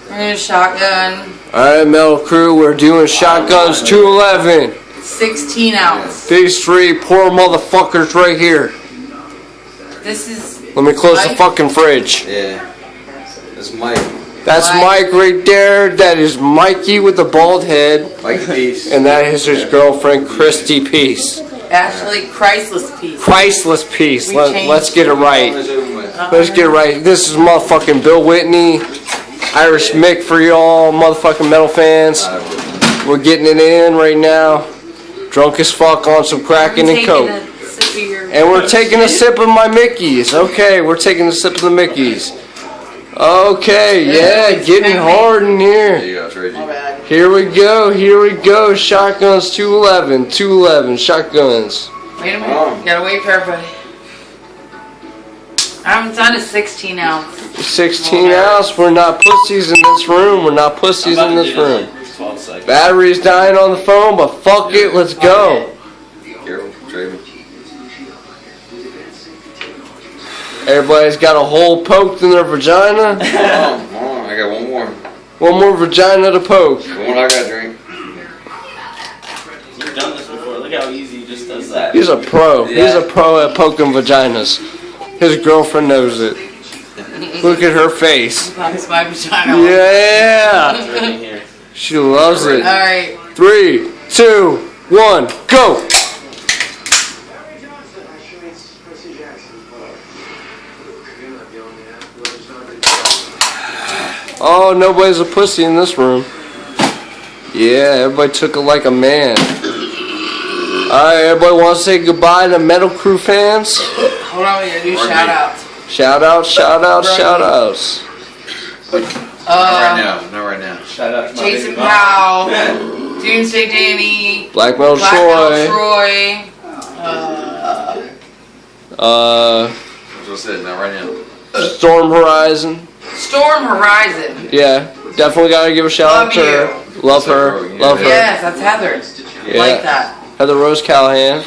We're doing shotgun. Alright, Metal Crew, we're doing shotguns 211. 16 ounce. These three poor motherfuckers right here. This is. Let me close Mike. the fucking fridge. Yeah. That's Mike. That's Mike right there. That is Mikey with the bald head. Mikey Peece. And that is his girlfriend, Peece. Actually, Kristless Peece. Priceless Peece. Let's get it right. Uh-huh. Let's get it right. This is motherfucking Bill Whitney. Irish Mick for y'all motherfucking metal fans. We're getting it in right now. Drunk as fuck on some Kraken and Coke. And we're taking a sip of my Mickeys. Okay, we're taking a sip of the Mickeys. Okay, yeah, getting hard in here. Here we go. Shotguns 211, shotguns. Wait a minute, gotta wait for everybody. I haven't done a 16 ounce. 16 ounce, we're not pussies in this room. Battery's dying on the phone, but fuck it, let's go. Careful, Traven. Everybody's got a hole poked in their vagina. Hold on, I got one more. One more vagina to poke. The one I gotta drink. You've done this before. Look how easy he just does that. He's a pro. Yeah. He's a pro at poking vaginas. His girlfriend knows it. Look at her face. That's my vagina. Yeah. She loves it. Alright. 3, 2, 1, go. Oh, nobody's a pussy in this room. Yeah, everybody took it like a man. Alright, everybody wants to say goodbye to Metal Crew fans? Hold on, we gotta do shout outs. Shout outs. Not right now. Shout out to my Jason baby mom. Powell, Doomsday Danny, Black Metal Troy. Troy. What's it? Not right now. Storm Horizon. Storm Horizon. Yeah, definitely gotta give a shout out to her. Love her. Yes, that's Heather. Yeah. Like that. Heather Rose Callahan.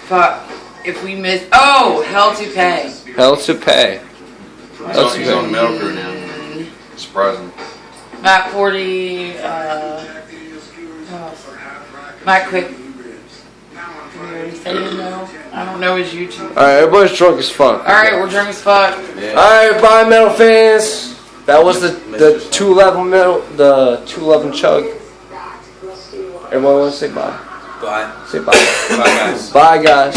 Fuck. If we miss. Oh, Hell to Pay. Hell to Pay. He's on the Metal Crew now. Surprising. Matt 40. Matt Quick. Did we already say him though? I don't know his YouTube. Alright, everybody's drunk as fuck. Alright, we're drunk as fuck. Yeah. Alright, bye metal fans. That was the 211 metal, the 211 chug. Everyone want to say bye? Bye. Say bye. Bye, guys. Bye guys.